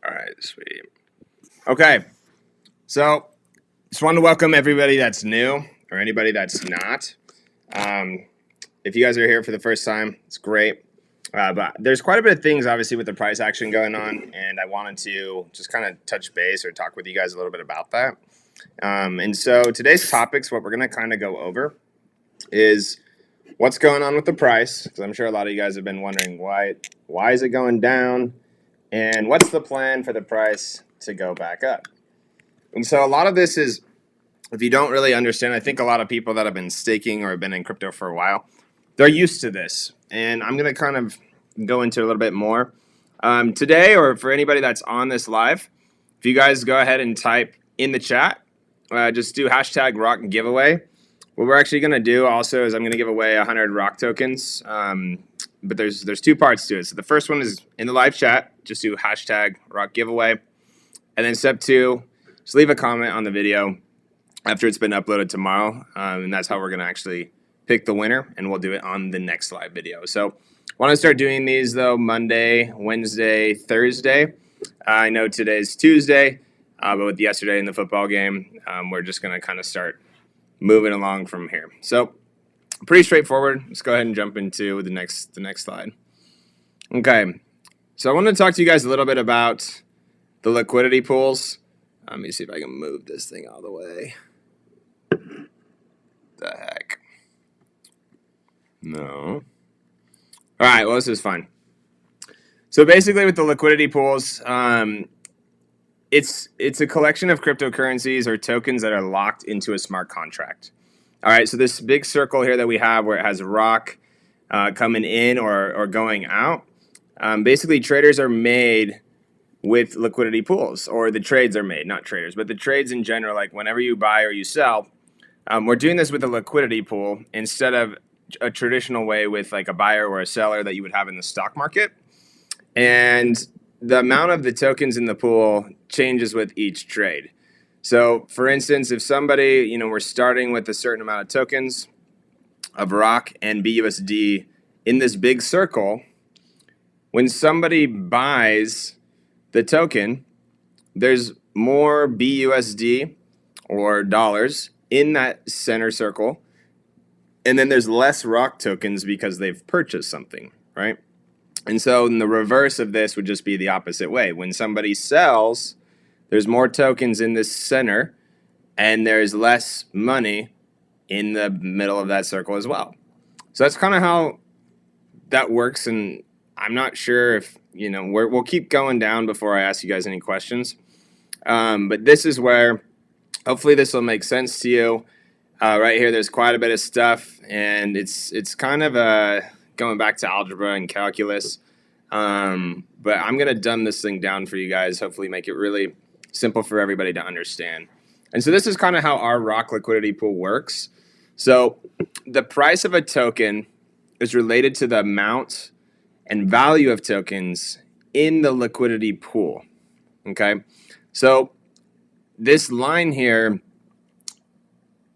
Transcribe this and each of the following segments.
All right, sweet. Okay, so just wanted to welcome everybody that's new or anybody that's not. If you guys are here for the first time, it's great. But there's quite a bit of things, obviously, with the price action going on, and I wanted to just kind of touch base or talk with you guys a little bit about that. And so today's topics, what we're going to kind of go over is what's going on with the price, because I'm sure a lot of you guys have been wondering why is it going down, and what's the plan for the price to go back up. And so a lot of this is, if you don't really understand, I think a lot of people that have been staking or have been in crypto for a while, they're used to this. And I'm going to kind of go into it a little bit more. Today, or for anybody that's on this live, if you guys go ahead and type in the chat, just do hashtag rock giveaway. What we're actually going to do also is I'm going to give away 100 rock tokens. But there's two parts to it. So the first one is in the live chat, just do hashtag rock giveaway. And then step two, just leave a comment on the video after it's been uploaded tomorrow. And that's how we're going to actually pick the winner, and we'll do it on the next live video. So I want to start doing these, though, Monday, Wednesday, Thursday. I know today's Tuesday, but with yesterday in the football game, we're just going to kind of start moving along from here. So pretty straightforward. Let's go ahead and jump into the next slide. Okay, so I want to talk to you guys a little bit about the liquidity pools. Let me see if I can move this thing out of the way. The heck? No. All right, well, this is fine. So basically with the liquidity pools, it's a collection of cryptocurrencies or tokens that are locked into a smart contract. All right, so this big circle here that we have where it has rock coming in or going out, basically traders are made with liquidity pools, or the trades are made, not traders, but the trades in general, like whenever you buy or you sell, we're doing this with a liquidity pool instead of a traditional way with like a buyer or a seller that you would have in the stock market. And the amount of the tokens in the pool changes with each trade. So for instance, if somebody, we're starting with a certain amount of tokens of rock and BUSD in this big circle, when somebody buys the token, there's more BUSD or dollars in that center circle, and then there's less rock tokens because they've purchased something, right? And so in the reverse of this would just be the opposite way. When somebody sells, there's more tokens in this center, and there's less money in the middle of that circle as well. So that's kind of how that works, and I'm not sure if, we'll keep going down before I ask you guys any questions. But this is where, hopefully this will make sense to you. Right here, there's quite a bit of stuff, and it's kind of going back to algebra and calculus. But I'm going to dumb this thing down for you guys, hopefully make it really simple for everybody to understand. And so this is kind of how our rock liquidity pool works. So the price of a token is related to the amount and value of tokens in the liquidity pool. Okay, so this line here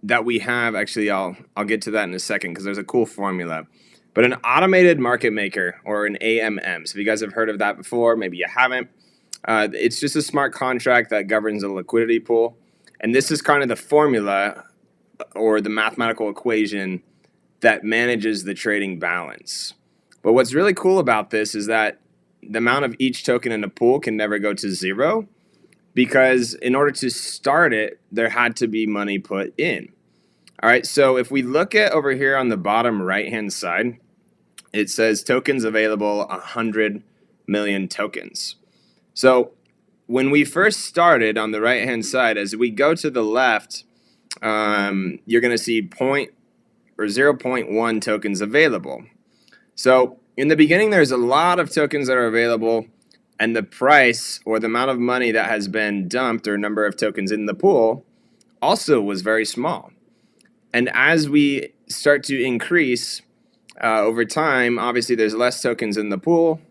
that we have, actually I'll get to that in a second because there's a cool formula. But an automated market maker, or an AMM, so if you guys have heard of that before, maybe you haven't, it's just a smart contract that governs a liquidity pool. And this is kind of the formula or the mathematical equation that manages the trading balance. But what's really cool about this is that the amount of each token in the pool can never go to zero, because in order to start it, there had to be money put in. All right, so if we look at over here on the bottom right-hand side, it says tokens available, 100 million tokens. So when we first started on the right-hand side, as we go to the left, you're going to see 0.1 tokens available. So in the beginning, there's a lot of tokens that are available, and the price or the amount of money that has been dumped or number of tokens in the pool also was very small. And as we start to increase over time, obviously there's less tokens in the pool,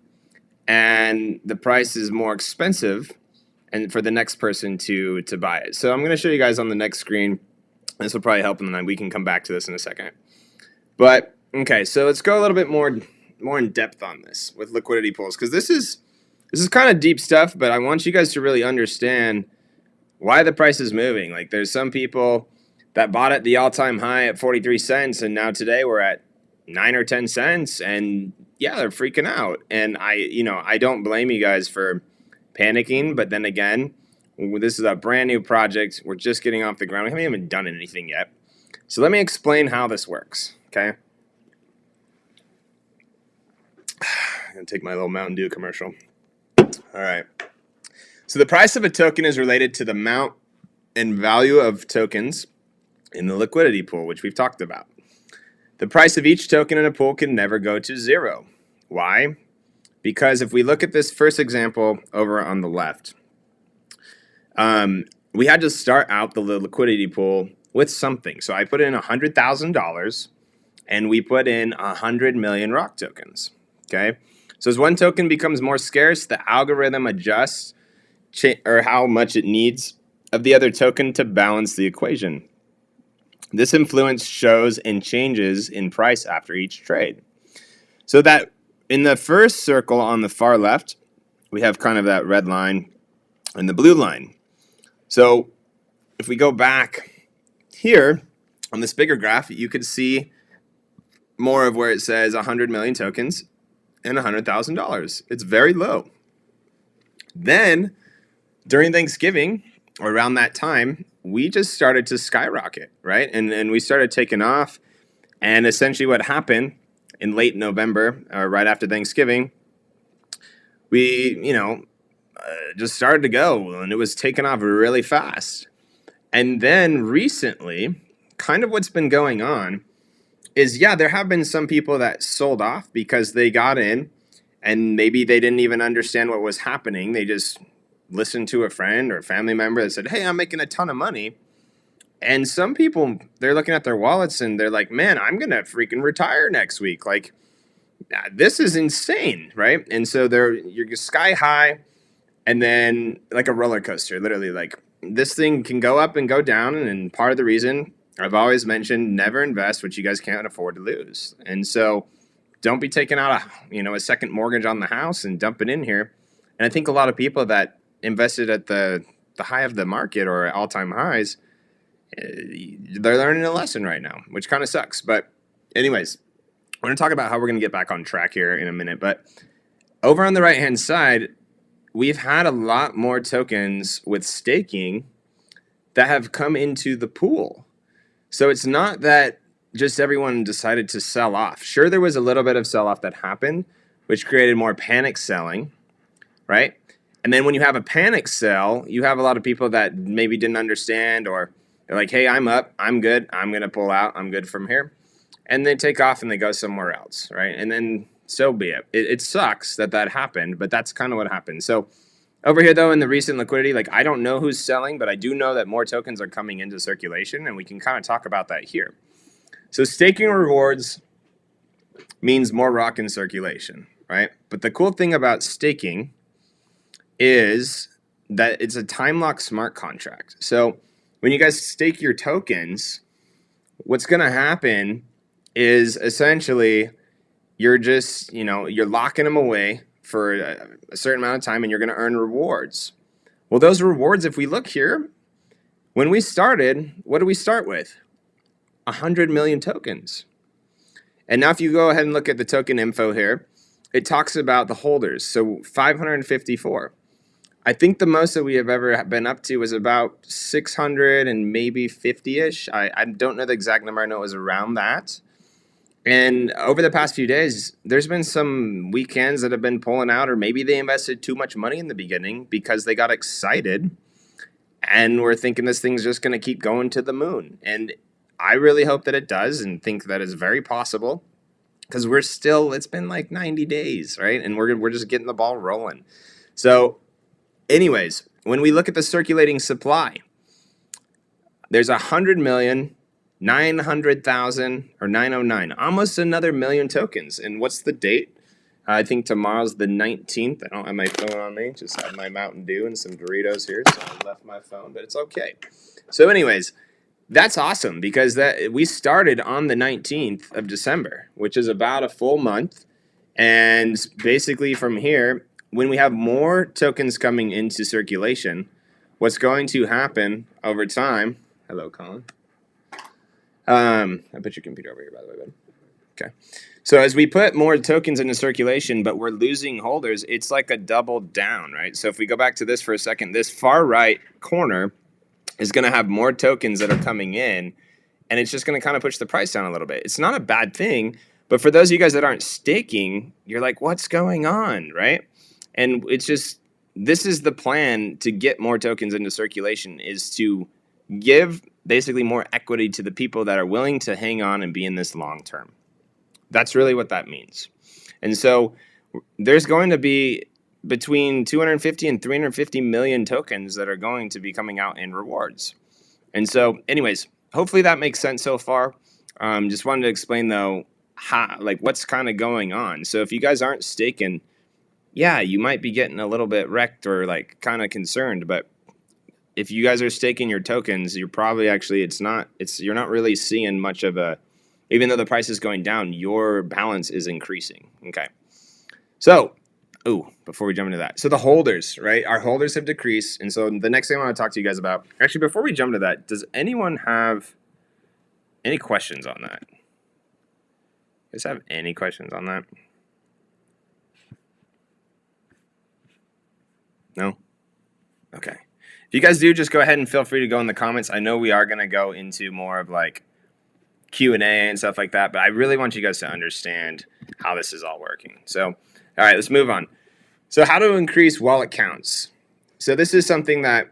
and the price is more expensive and for the next person to buy it. So I'm going to show you guys on the next screen. This will probably help, and then we can come back to this in a second. But okay, so let's go a little bit more in depth on this with liquidity pools, because this is This is kind of deep stuff, but I want you guys to really understand why the price is moving. Like there's some people that bought at the all-time high at 43 cents, and now today we're at 9 or 10 cents, and yeah, they're freaking out. And I don't blame you guys for panicking, but then again, this is a brand new project. We're just getting off the ground. We haven't even done anything yet. So let me explain how this works, okay? I'm going to take my little Mountain Dew commercial. All right. So the price of a token is related to the amount and value of tokens in the liquidity pool, which we've talked about. The price of each token in a pool can never go to zero. Why? Because if we look at this first example over on the left, we had to start out the liquidity pool with something. So I put in $100,000 and we put in 100 million rock tokens. Okay. So as one token becomes more scarce, the algorithm adjusts or how much it needs of the other token to balance the equation. This influence shows in changes in price after each trade. So that in the first circle on the far left, we have kind of that red line and the blue line. So if we go back here on this bigger graph, you could see more of where it says 100 million tokens and $100,000. It's very low. Then during Thanksgiving, or around that time, we just started to skyrocket, right? And we started taking off. And essentially what happened in late November, or right after Thanksgiving, we, just started to go, and it was taking off really fast. And then recently, kind of what's been going on is, yeah, there have been some people that sold off because they got in and maybe they didn't even understand what was happening. They just listened to a friend or a family member that said, hey, I'm making a ton of money. And some people, they're looking at their wallets and they're like, man, I'm going to freaking retire next week. Like, this is insane, right? And so you're sky high and then like a roller coaster, literally. Like this thing can go up and go down. And part of the reason I've always mentioned, never invest what you guys can't afford to lose. And so don't be taking out a second mortgage on the house and dump it in here. And I think a lot of people that invested at the high of the market or at all-time highs, they're learning a lesson right now, which kind of sucks. But anyways, we're going to talk about how we're going to get back on track here in a minute. But over on the right-hand side, we've had a lot more tokens with staking that have come into the pool. So it's not that just everyone decided to sell off. Sure, there was a little bit of sell-off that happened, which created more panic selling, right? And then when you have a panic sell, you have a lot of people that maybe didn't understand, or they're like, hey, I'm up, I'm good, I'm going to pull out, I'm good from here. And they take off and they go somewhere else, right? And then so be it. It sucks that happened, but that's kind of what happened. So over here, though, in the recent liquidity, like I don't know who's selling, but I do know that more tokens are coming into circulation, and we can kind of talk about that here. So staking rewards means more rock in circulation, right? But the cool thing about staking is that it's a time lock smart contract. So when you guys stake your tokens, what's going to happen is essentially you're just, you're locking them away for a certain amount of time, and you're going to earn rewards. Well, those rewards, if we look here, when we started, what did we start with? 100 million tokens. And now if you go ahead and look at the token info here, it talks about the holders. So 554. I think the most that we have ever been up to was about 600 and maybe 50-ish. I don't know the exact number. I know it was around that. And over the past few days, there's been some weekends that have been pulling out, or maybe they invested too much money in the beginning because they got excited and were thinking this thing's just going to keep going to the moon. And I really hope that it does, and think that is very possible, because it's been like 90 days, right? And we're just getting the ball rolling. So anyways, when we look at the circulating supply, there's 100,900,000 or 909, almost another million tokens. And what's the date? I think tomorrow's the 19th. I don't have my phone on me. Just have my Mountain Dew and some Doritos here, so I left my phone, but it's okay. So anyways, that's awesome, because we started on the 19th of December, which is about a full month. And basically from here, when we have more tokens coming into circulation, what's going to happen over time? Hello, Colin. I put your computer over here, by the way, bud. Okay. So as we put more tokens into circulation, but we're losing holders, it's like a double down, right? So if we go back to this for a second, this far right corner is going to have more tokens that are coming in, and it's just going to kind of push the price down a little bit. It's not a bad thing, but for those of you guys that aren't staking, you're like, what's going on, right? And it's just, this is the plan to get more tokens into circulation, is to give basically more equity to the people that are willing to hang on and be in this long term. That's really what that means. And so there's going to be between 250 and 350 million tokens that are going to be coming out in rewards. And so anyways, hopefully that makes sense so far. Just wanted to explain though, how, like what's kind of going on. So if you guys aren't staking, yeah, you might be getting a little bit wrecked or like kind of concerned, but if you guys are staking your tokens, you're probably actually, you're not really seeing much of a, even though the price is going down, your balance is increasing. Okay. So, before we jump into that. So the holders, right? Our holders have decreased. And so the next thing I want to talk to you guys about, actually, before we jump to that, does anyone have any questions on that? You guys have any questions on that? No? Okay. If you guys do, just go ahead and feel free to go in the comments. I know we are going to go into more of like Q&A and stuff like that, but I really want you guys to understand how this is all working. So, all right, let's move on. So how to increase wallet counts. So this is something that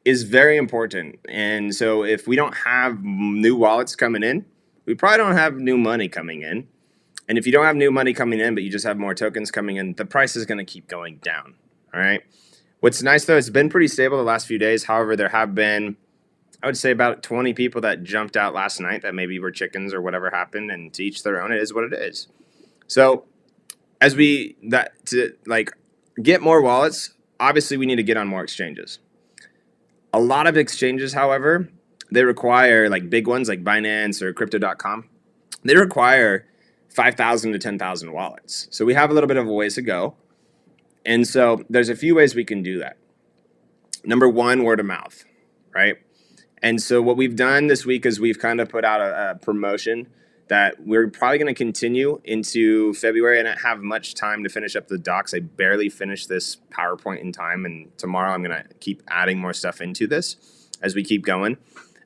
is very important. And so if we don't have new wallets coming in, we probably don't have new money coming in. And if you don't have new money coming in, but you just have more tokens coming in, the price is going to keep going down. All right. What's nice, though, it's been pretty stable the last few days. However, there have been, I would say, about 20 people that jumped out last night that maybe were chickens or whatever happened, and to each their own. It is what it is. So as to get more wallets, obviously we need to get on more exchanges. A lot of exchanges, however, they require, like big ones like Binance or Crypto.com, they require 5,000 to 10,000 wallets. So we have a little bit of a ways to go. And so there's a few ways we can do that. Number one, word of mouth, right? And so what we've done this week is we've kind of put out a promotion that we're probably going to continue into February. I don't have much time to finish up the docs. I barely finished this PowerPoint in time, and tomorrow I'm going to keep adding more stuff into this as we keep going.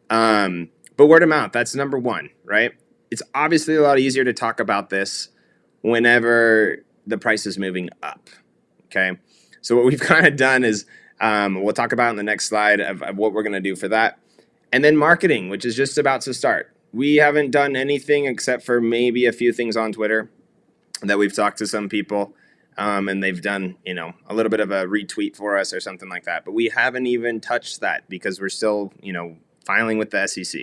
But word of mouth, that's number one, right? It's obviously a lot easier to talk about this whenever the price is moving up. Okay, so what we've kind of done is we'll talk about in the next slide of what we're going to do for that. And then marketing, which is just about to start. We haven't done anything except for maybe a few things on Twitter that we've talked to some people and they've done, a little bit of a retweet for us or something like that. But we haven't even touched that because we're still, filing with the SEC,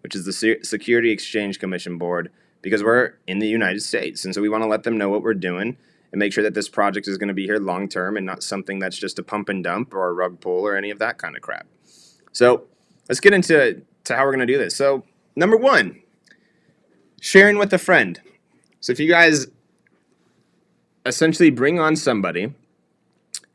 which is the Security Exchange Commission Board, because we're in the United States. And so we want to let them know what we're doing and make sure that this project is going to be here long term and not something that's just a pump and dump or a rug pull or any of that kind of crap. So let's get into how we're going to do this. So number one, sharing with a friend. So if you guys essentially bring on somebody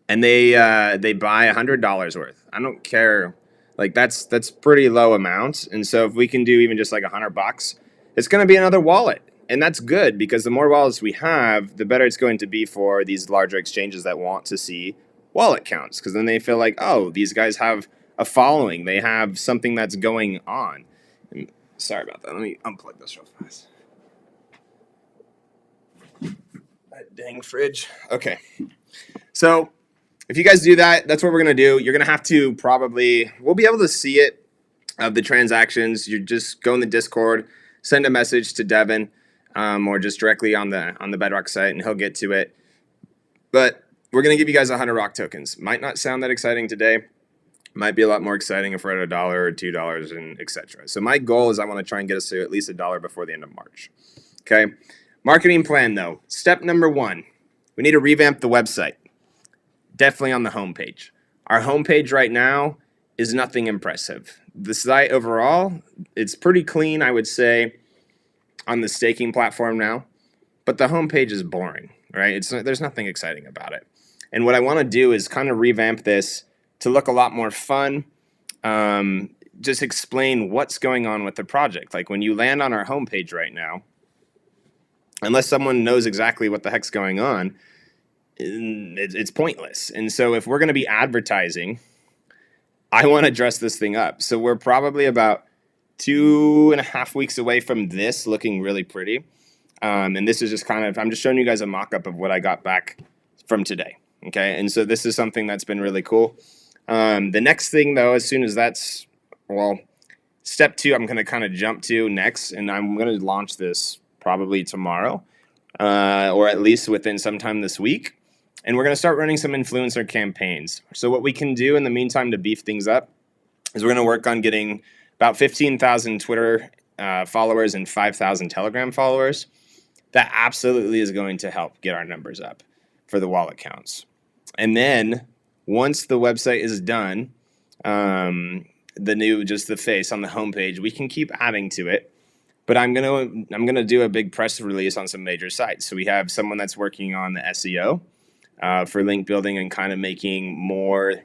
and they buy $100 worth, I don't care, like that's pretty low amount. And so if we can do even just like $100, it's going to be another wallet. And that's good because the more wallets we have, the better it's going to be for these larger exchanges that want to see wallet counts, because then they feel like, oh, these guys have a following. They have something that's going on. And sorry about that. Let me unplug this real fast. That dang fridge. Okay. So if you guys do that, that's what we're going to do. You're going to have to we'll be able to see it of the transactions. You just go in the Discord, send a message to Devin. Or just directly on the Bedrock site, and he'll get to it. But we're going to give you guys 100 rock tokens. Might not sound that exciting today. Might be a lot more exciting if we're at $1 or $2 and etc. So my goal is I want to try and get us to at least $1 before the end of March. Okay. Marketing plan though. Step number one, we need to revamp the website. Definitely on the homepage. Our homepage right now is nothing impressive. The site overall, it's pretty clean, I would say, on the staking platform now, but the homepage is boring. right? There's nothing exciting about it. And what I want to do is kind of revamp this to look a lot more fun. Just explain what's going on with the project. Like when you land on our homepage right now, unless someone knows exactly what the heck's going on, it's pointless. And so if we're going to be advertising, I want to dress this thing up. So we're probably about 2.5 weeks away from this looking really pretty. And this is just kind of, I'm just showing you guys a mock-up of what I got back from today. Okay, and so this is something that's been really cool. The next thing, though, as soon as that's, well, step 2, I'm going to kind of jump to next, and I'm going to launch this probably tomorrow, or at least within sometime this week. And we're going to start running some influencer campaigns. So what we can do in the meantime to beef things up is we're going to work on getting about 15,000 Twitter followers and 5,000 Telegram followers. That absolutely is going to help get our numbers up for the wallet counts. And then once the website is done, the face on the homepage, we can keep adding to it. But I'm gonna do a big press release on some major sites. So we have someone that's working on the SEO for link building and kind of making more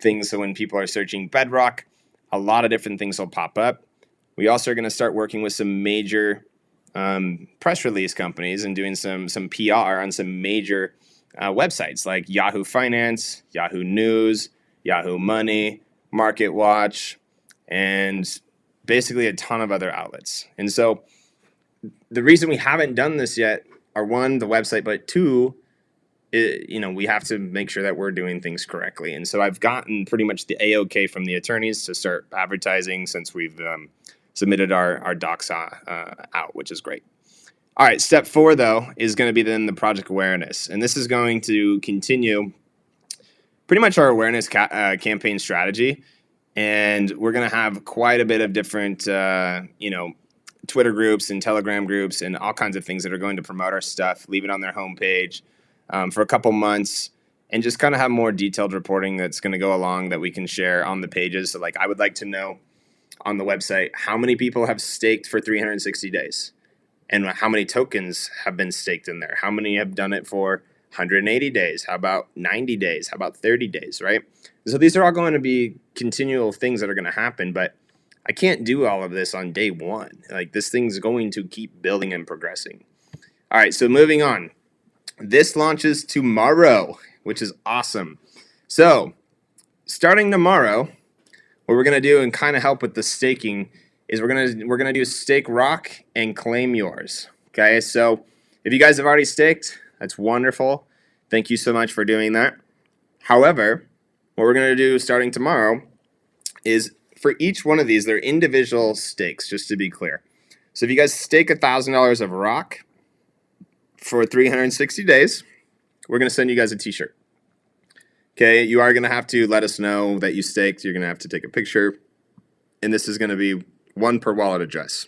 things so when people are searching Bedrock, a lot of different things will pop up. We also are going to start working with some major press release companies and doing some PR on some major websites like Yahoo Finance, Yahoo News, Yahoo Money, Market Watch, and basically a ton of other outlets. And so the reason we haven't done this yet are, one, the website, but two, we have to make sure that we're doing things correctly. And so I've gotten pretty much the A-OK from the attorneys to start advertising since we've submitted our docs out, which is great. All right, step 4, though, is going to be then the project awareness. And this is going to continue pretty much our awareness campaign strategy. And we're going to have quite a bit of different, Twitter groups and Telegram groups and all kinds of things that are going to promote our stuff, leave it on their homepage for a couple months, and just kind of have more detailed reporting that's going to go along that we can share on the pages. So, like, I would like to know on the website how many people have staked for 360 days and how many tokens have been staked in there. How many have done it for 180 days? How about 90 days? How about 30 days, right? So these are all going to be continual things that are going to happen, but I can't do all of this on day one. Like, this thing's going to keep building and progressing. All right, so moving on. This launches tomorrow, which is awesome. So starting tomorrow, what we're going to do and kind of help with the staking is we're gonna do stake rock and claim yours. Okay, so if you guys have already staked, that's wonderful. Thank you so much for doing that. However, what we're going to do starting tomorrow is for each one of these, they're individual stakes, just to be clear. So if you guys stake $1,000 of rock for 360 days, we're going to send you guys a t-shirt. Okay, you are going to have to let us know that you staked. You're going to have to take a picture. And this is going to be one per wallet address.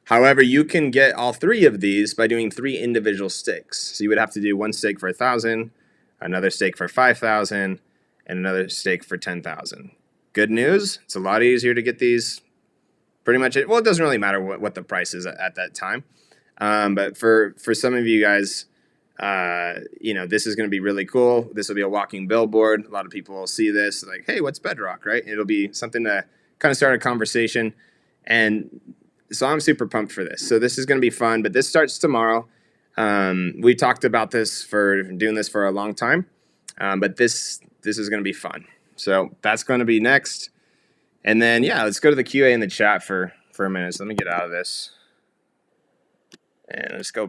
However, you can get all 3 of these by doing 3 individual stakes. So you would have to do one stake for 1,000, another stake for 5,000, and another stake for 10,000. Good news, it's a lot easier to get these. Pretty much, it doesn't really matter what the price is at that time. But for some of you guys, this is going to be really cool. This will be a walking billboard. A lot of people will see this like, hey, what's Bedrock, right? It'll be something to kind of start a conversation. And so I'm super pumped for this. So this is going to be fun, but this starts tomorrow. We talked about doing this for a long time, but this is going to be fun. So that's going to be next. And then, yeah, let's go to the QA in the chat for a minute. So let me get out of this and let's go back.